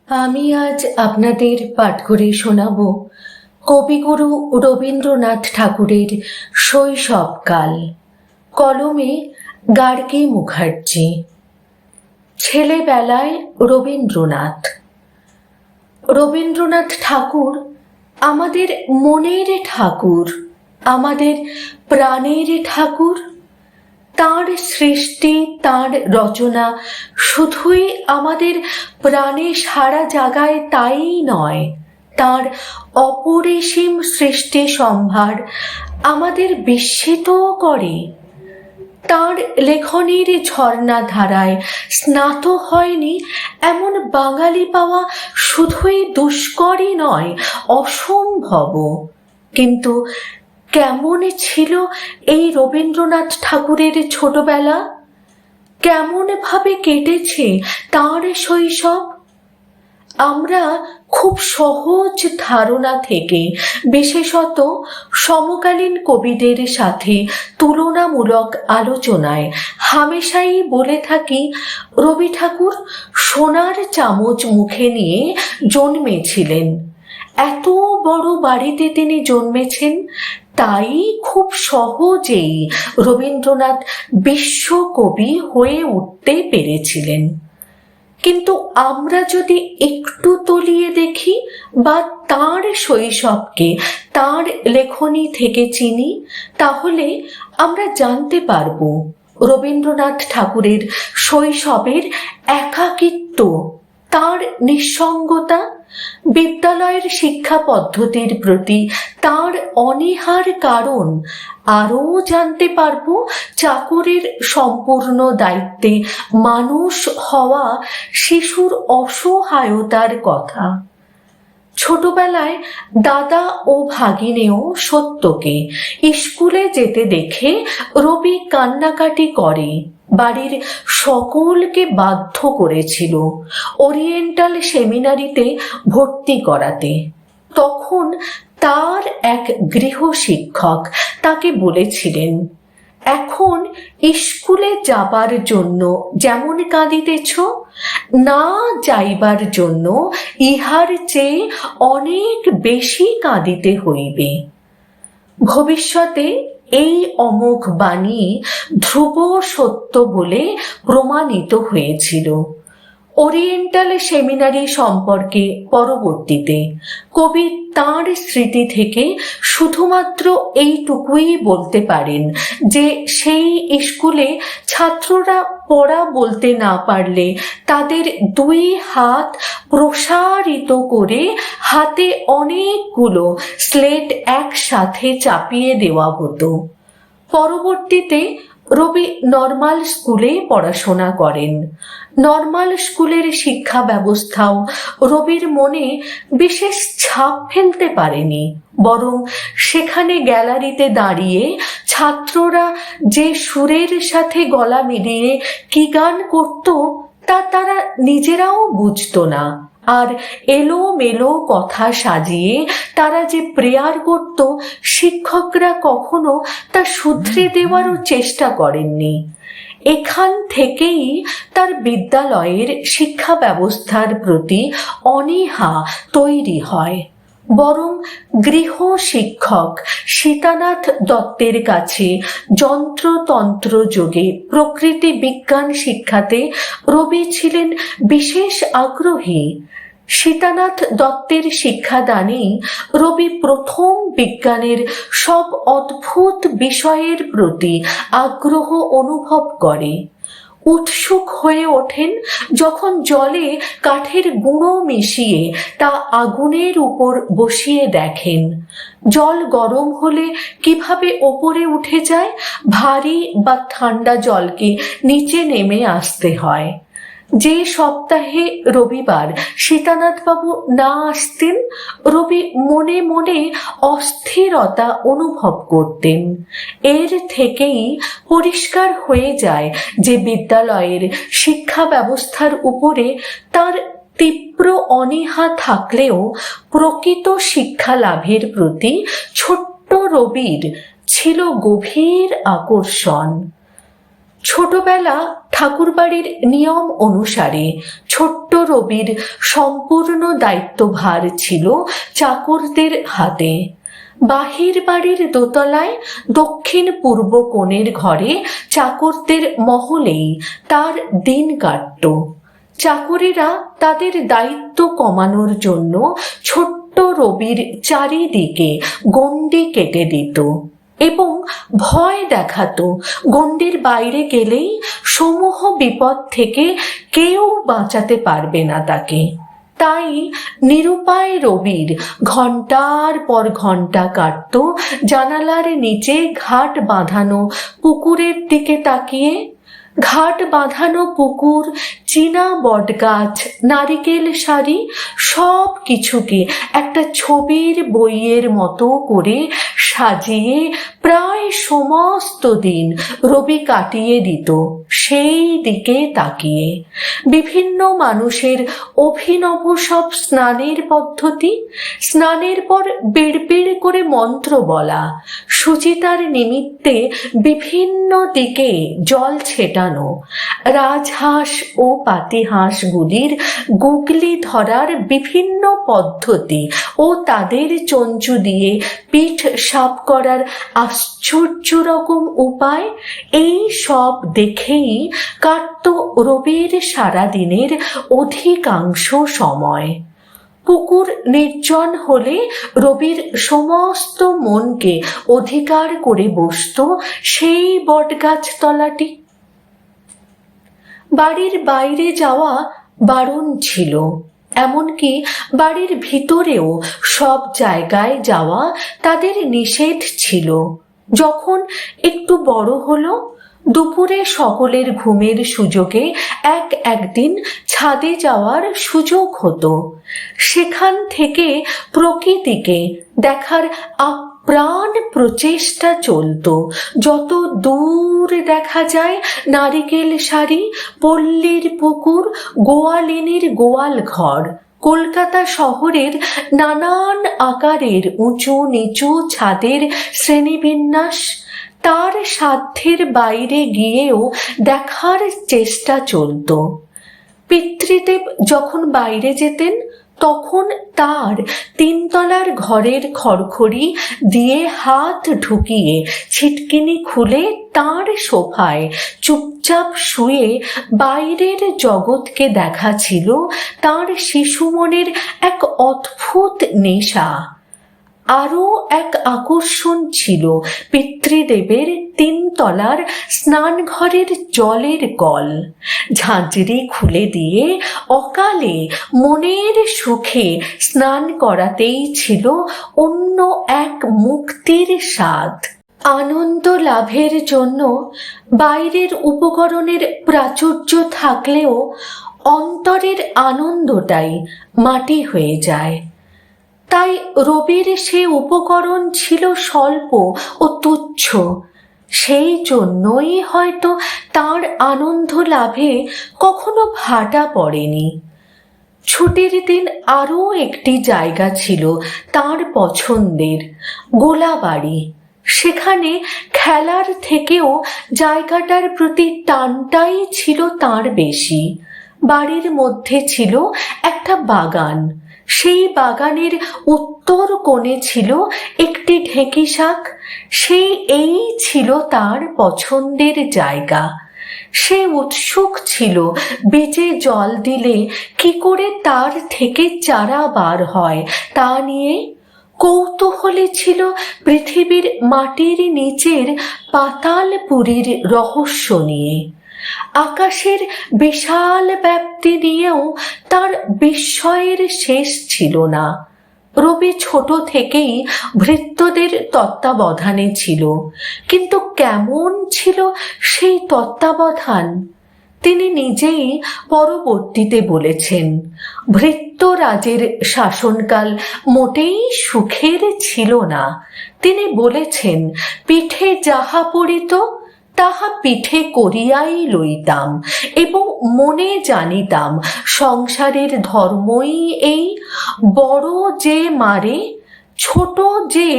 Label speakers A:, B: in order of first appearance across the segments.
A: আমি আজ আপনাদের পাঠ করে শোনাব কবিগুরু রবীন্দ্রনাথ ঠাকুরের শৈশবকাল। কলমে গার্গী মুখার্জি। ছেলেবেলায় রবীন্দ্রনাথ। রবীন্দ্রনাথ ঠাকুর আমাদের মনের ঠাকুর, আমাদের প্রাণের ঠাকুর। তাঁর সৃষ্টি, তাঁর রচনা শুধুই আমাদের প্রাণে সারা জাগায় তাই নয়, তাঁর অপরিসীম সৃষ্টি সম্ভার আমাদের বিস্মিতও করে। তাঁর লেখনীর ঝর্ণা ধারায় স্নাত হয়নি এমন বাঙালি পাওয়া শুধুই দুষ্করই নয়, অসম্ভব। কিন্তু কেমন ছিল এই রবীন্দ্রনাথ ঠাকুরের ছোটবেলা? কেমন ভাবে কেটেছে তাঁর শৈশব? আমরা খুব সহজ ধারণা থেকে, বিশেষত সমকালীন কবিদের সাথে তুলনামূলক আলোচনায় হামেশাই বলে থাকি, রবি ঠাকুর সোনার চামচ মুখে নিয়ে জন্মেছিলেন। এত বড় বাড়িতে তিনি জন্মেছেন, তাই খুব সহজেই রবীন্দ্রনাথ বিশ্বকবি হয়ে উঠতে পেরেছিলেন। কিন্তু আমরা যদি একটু তলিয়ে দেখি বা তাঁর শৈশবকে তাঁর লেখনী থেকে চিনি, তাহলে আমরা জানতে পারব রবীন্দ্রনাথ ঠাকুরের শৈশবের একাকিত্ব, তাঁর নিঃসঙ্গতা, বিদ্যালয়ের শিক্ষা পদ্ধতির প্রতি তাঁর অনীহার কারণ। আরও জানতে পারব চাকরির সম্পূর্ণ দায়িত্বে মানুষ হওয়া শিশুর অসহায়তার কথা। ছোটবেলায় দাদা ও ভাগিনেও সত্যকে স্কুলে যেতে দেখে রবি কান্নাকাটি করে। বাড়ির সকলকে বাধ্য করেছিল ওরিয়েন্টাল সেমিনারিতে ভর্তি করাতে। তখন তার এক গৃহ শিক্ষক তাকে বলেছিলেন, এখন স্কুলে যাবার জন্য যেমন কাঁদিতেছ, না যাইবার জন্য ইহার চেয়ে অনেক বেশি কাঁদিতে হইবে। ভবিষ্যতে এই অমোঘ বাণী ধ্রুব সত্য বলে প্রমাণিত হয়েছিল। ওরিয়েন্টাল সেমিনারি সম্পর্কে পরবর্তীতে কবি তাঁর স্মৃতি থেকে শুধুমাত্র এইটুকুই বলতে পারেন যে সেই স্কুলে ছাত্ররা পড়া বলতে না পারলে তাদের দুই হাত প্রসারিত করে হাতে অনেকগুলো স্লেট একসাথে চাপিয়ে দেওয়া হতো। পরবর্তীতে রবি নর্মাল স্কুলে পড়াশোনা করেন। নর্মাল স্কুলের শিক্ষা ব্যবস্থাও রবির মনে বিশেষ ছাপ ফেলতে পারেনি, বরং সেখানে গ্যালারিতে দাঁড়িয়ে ছাত্ররা যে সুরের সাথে গলা মিলিয়ে কি গান করত তা তারা নিজেরাও বুঝতো না। আর এলোমেলো কথা সাজিয়ে তারা যে প্রেয়ার করত, শিক্ষকরা কখনো তা শুধরে দেওয়ারও চেষ্টা করেননি। এখান থেকেই তার বিদ্যালয়ের শিক্ষা ব্যবস্থার প্রতি অনীহা তৈরি হয়। বরং গৃহ শিক্ষক সীতানাথ দত্তের কাছে যন্ত্রতন্ত্র যোগে প্রকৃতি বিজ্ঞান শিক্ষাতে রবি ছিলেন বিশেষ আগ্রহী। সীতানাথ দত্তের শিক্ষাদানেই রবি প্রথম বিজ্ঞানের সব অদ্ভুত বিষয়ের প্রতি আগ্রহ অনুভব করে। উৎসুক হয়ে ওঠেন যখন জলে কাঠের গুঁড়ো মিশিয়ে তা আগুনের উপর বসিয়ে দেখেন জল গরম হলে কিভাবে ওপরে উঠে যায়, ভারী বা ঠান্ডা জলকে নিচে নেমে আসতে হয়। যে সপ্তাহে রবিবার সীতানাথ বাবু না আসতেন, রবি মনে মনে অস্থিরতা অনুভব করতেন। এর থেকেই পরিষ্কার হয়ে যায় যে বিদ্যালয়ের শিক্ষা ব্যবস্থার উপরে তার তীব্র অনীহা থাকলেও প্রকৃত শিক্ষা লাভের প্রতি ছোট্ট রবির ছিল গভীর আকর্ষণ। ছোটবেলা ঠাকুরবাড়ির নিয়ম অনুসারে ছোট্ট রবির সম্পূর্ণ দায়িত্বভার ছিল চাকরদের হাতে। বাহির বাড়ির দোতলায় দক্ষিণ পূর্ব কোণের ঘরে চাকরদের মহলেই তার দিন কাটত। চাকরেরা তাদের দায়িত্ব কমানোর জন্য ছোট্ট রবির চারিদিকে গণ্ডি কেটে দিত এবং ভয় দেখাতো গণ্ডির বাইরে গেলেই সমূহ বিপদ থেকে কেউ বাঁচাতে পারবে না তাকে। তাই নিরুপায় রবির ঘন্টার পর ঘন্টা কাটত জানালার নিচে ঘাট বাঁধানো পুকুরের দিকে তাকিয়ে। ঘাট বাঁধানো পুকুর, চীনা বটগাছ, নারিকেল সারি সব কিছুকে একটা ছবির বইয়ের মতো করে সাজিয়ে প্রায় সমস্ত দিন রবি কাটিয়ে দিত সেই দিকে তাকিয়ে। বিভিন্ন মানুষের অভিনব সব স্নানের পদ্ধতি, স্নানের পর বিড়বিড় করে মন্ত্র বলা, সুচিতার নিমিত্তে বিভিন্ন দিকে জল ছেটানো, রাজহাঁস ও পাতিহাঁসগুলির গুগলি ধরার বিভিন্ন পদ্ধতি ও তাদের চঞ্চু দিয়ে পিঠ সাফ করার আশ্চর্য রকম উপায়, এই সব দেখেই কাটত রবির সারাদিনের অধিকাংশ সময়। পুকুর নির্জন হলে রবির সমস্ত মনকে অধিকার করে বসত সেই বটগাছ তলাটি। বাড়ির বাইরে যাওয়া বারণ ছিল, এমনকি বাড়ির ভিতরেও সব জায়গায় যাওয়া তাদের নিষেধ ছিল। যখন একটু বড় হলো, দুপুরে সকলের ঘুমের সুযোগে একদিন ছাদে যাওয়ার সুযোগ হতো। সেখান থেকে প্রকৃতিকে দেখার আপ্রাণ প্রচেষ্টা চলত। যত দূর দেখা যায় নারিকেল সারি, পল্লীর পুকুর, গোয়ালিনীর গোয়াল ঘর, কলকাতা শহরের নানান আকারের উঁচু নিচু ছাদের শ্রেণীবিন্যাস, তার সাধ্যের বাইরে গিয়েও দেখার চেষ্টা চলত। পিতৃদেব যখন বাইরে যেতেন তখন তার তিনতলার ঘরের খড়খড়ি দিয়ে হাত ঢুকিয়ে ছিটকিনি খুলে তার সোফায় চুপচাপ শুয়ে বাইরের জগৎকে দেখা ছিল তার শিশু মনের এক অদ্ভুত নেশা। আরও এক আকর্ষণ ছিল পিতৃদেবের তিনতলার স্নানঘরের জলের কল। ঝাঁঝরি খুলে দিয়ে অকালে মনের সুখে স্নান করাতেই ছিল অন্য এক মুক্তির স্বাদ। আনন্দ লাভের জন্য বাইরের উপকরণের প্রাচুর্য থাকলেও অন্তরের আনন্দটাই মাটি হয়ে যায়। তাই রবির সে উপকরণ ছিল স্বল্প ও তুচ্ছ। সেই জন্যই হয়তো তার আনন্দ লাভে কখনো ভাটা পড়েনি। ছুটির দিন আরও একটি জায়গা ছিল তার পছন্দের, গোলাবাড়ি। সেখানে খেলার থেকেও জায়গাটার প্রতি টানটাই ছিল তার বেশি। বাড়ির মধ্যে ছিল একটা বাগান, সেই বাগানের উত্তর কোণে ছিল একটি ঢেঁকি শাক। এই ছিল তার পছন্দের জায়গা। সে উৎসুক ছিল বীজে জল দিলে কি করে তার থেকে চারা বার হয় তা নিয়ে। কৌতূহলী ছিল পৃথিবীর মাটির নিচের পাতালপুরীর রহস্য নিয়ে। আকাশের বিশাল ব্যাপ্তি নিয়েও তার বিস্ময়ের শেষ ছিল না। রবি ছোট থেকেই ভৃত্যদের তত্ত্বাবধানে ছিল, কিন্তু কেমন ছিল সেই তত্ত্বাবধান তিনি নিজেই পরবর্তীতে বলেছেন। ভৃত্যরাজের শাসনকাল মোটেই সুখের ছিল না। তিনি বলেছেন, পিঠে যাহা পড়িত তাহা পিঠে করিয়াই লইতাম এবং মনে জানিতাম সংসারের ধর্মই এই, বড় যে মারে ছোট যে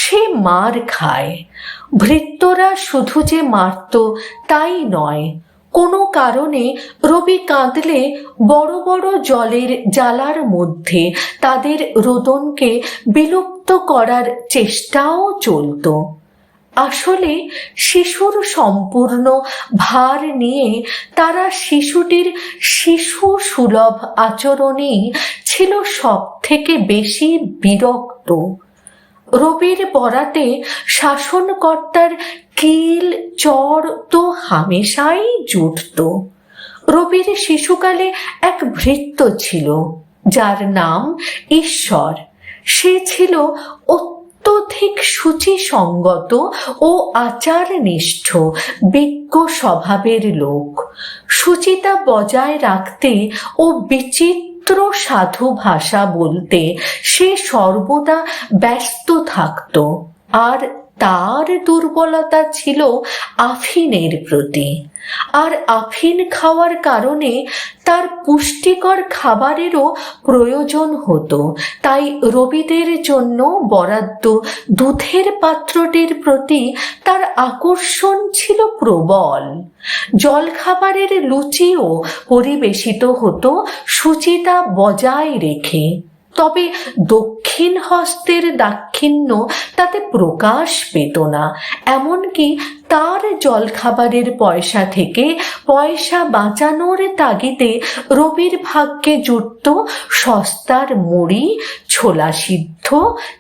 A: সে মার খায়। ভৃত্যরা শুধু যে মারত তাই নয়, কোনো কারণে রবি কাঁদলে বড় বড় জলের জ্বালার মধ্যে তাদের রোদনকে বিলুপ্ত করার চেষ্টাও চলত। আসলে শিশুর সম্পূর্ণ ভার নিয়ে তারা শিশুটির শিশু সুলভ আচরণেই ছিল সব থেকে বেশি বিরক্ত। রবির বরাতে শাসনকর্তার কিল চর তো হামেশাই জুটত। রবির শিশুকালে এক ভৃত্য ছিল যার নাম ঈশ্বর। সে ছিল অত্যধিক শুচিসঙ্গত ও আচারনিষ্ঠ বিজ্ঞ স্বভাবের লোক। শুচিতা বজায় রাখতে ও বিচিত্র সাধু ভাষা বলতে সে সর্বদা ব্যস্ত থাকত। আর তার দুর্বলতা ছিল আফিনের প্রতি। আর আফিন খাওয়ার কারণে তার পুষ্টিকর খাবারেরও প্রয়োজন হতো। তাই রবিদের জন্য বরাদ্দ দুধের পাত্রটির প্রতি তার আকর্ষণ ছিল প্রবল। জলখাবারের লুচিও পরিবেশিত হতো শুচিতা বজায় রেখে। তবে দক্ষিণ হস্তের দাক্ষিণ্য তাতে প্রকাশ পেত না। এমনকি তার জলখাবারের পয়সা থেকে পয়সা বাঁচানোর তাগিদে রবির ভাগ্যে জুটত সস্তার মুড়ি, ছোলা সিদ্ধ,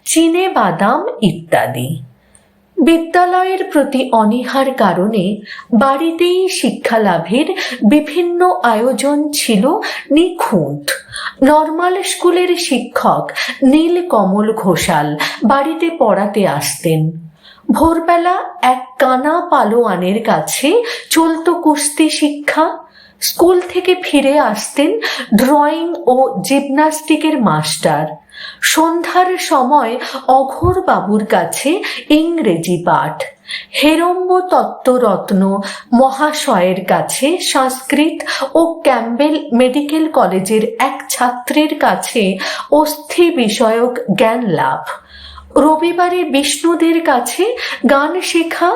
A: চিনে বাদাম ইত্যাদি। বিদ্যালয়ের প্রতি অনীহার কারণে বাড়িতেই শিক্ষা লাভের বিভিন্ন আয়োজন ছিল নিখুঁত। নর্মাল স্কুলের শিক্ষক নীলকমল ঘোষাল বাড়িতে পড়াতে আসতেন। ভোরবেলা এক কানা পালোয়ানের কাছে চলত কুস্তি শিক্ষা। স্কুল থেকে ফিরে আসতেন ড্রয়িং ও জিমন্যাস্টিকের মাস্টার। সন্ধ্যার সময় অঘোর বাবুর কাছে ইংরেজি পাঠ। হেরম্ব তত্ত্বরত্ন মহাশয়ের কাছে সংস্কৃত ও ক্যাম্বেল মেডিকেল কলেজের এক ছাত্রের কাছে অস্থি বিষয়ক জ্ঞান লাভ। রবিবারে বিষ্ণুদের কাছে গান শেখা।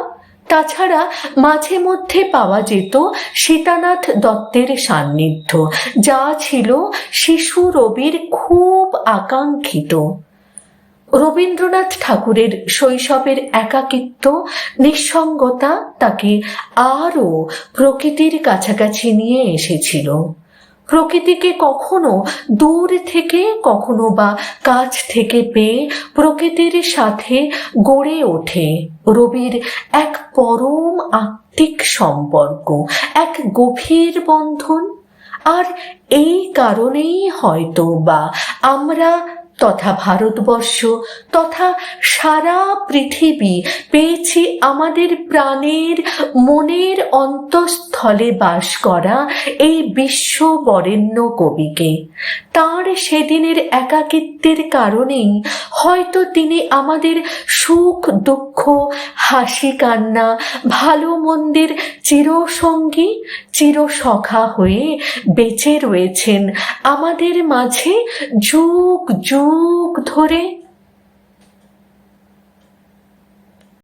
A: তাছাড়া মাঝে মধ্যে পাওয়া যেত সীতানাথ দত্তের সান্নিধ্য, যা ছিল শিশু রবির খুব আকাঙ্ক্ষিত। রবীন্দ্রনাথ ঠাকুরের শৈশবের একাকিত্ব, নিঃসঙ্গতা তাকে আরও প্রকৃতির কাছাকাছি নিয়ে এসেছিল। প্রকৃতিকে কখনো দূর থেকে কখনো বা কাছ থেকে পেয়ে প্রকৃতির সাথে গড়ে ওঠে রবির এক পরম আত্মিক সম্পর্ক, এক গভীর বন্ধন। আর এই কারণেই হয়তো বা আমরা তথা ভারতবর্ষ তথা সারা পৃথিবী পেয়েছি আমাদের প্রাণের মনের অন্তঃস্থলে বাস করা এই বিশ্ব বরেণ্য কবিকে। তাঁর সেদিনের একাকিত্বের কারণেই হয়তো তিনি আমাদের সুখ দুঃখ, হাসি কান্না, ভালো মন্দের চিরসঙ্গী, চিরসখা হয়ে বেঁচে রয়েছেন আমাদের মাঝে যুগ যুগ ধরে।